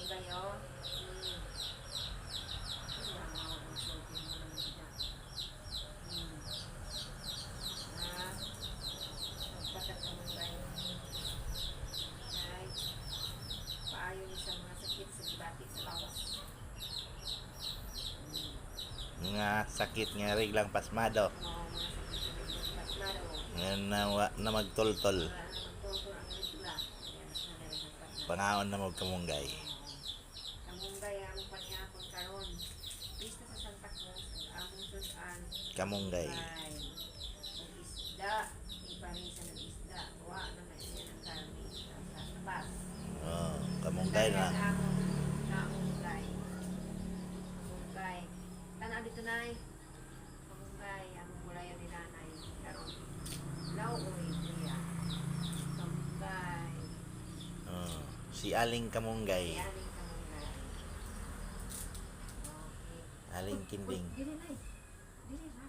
Kayo. Paayon sa mga sakit sa dibati sa lawas. Nga sakit nga reglang pasmado. Oo, mga sakit sa pasmado. Nga na magtultol. Wala na magtuturo ang ritula. Ayan, na nagpasmado. Pangaon na mo kamunggay. Kamunggay among panihapon karon. Pista sa Santa Cruz, ang among sudan. Kamunggay. Ay, ang isda, iparisa ng isda. Wa na na iya ng karne sa tabas. Oh, kamunggay na. Kamunggay. Kamunggay. Tanaw dito nay. Kamunggay, among gulayan ni nanay. Karon. Lauoy kuya. Kamunggay. Oh, si Aling Kamunggay. Aling kamunggay. Okay. Aling Kinding. Dili nay. Dili ha.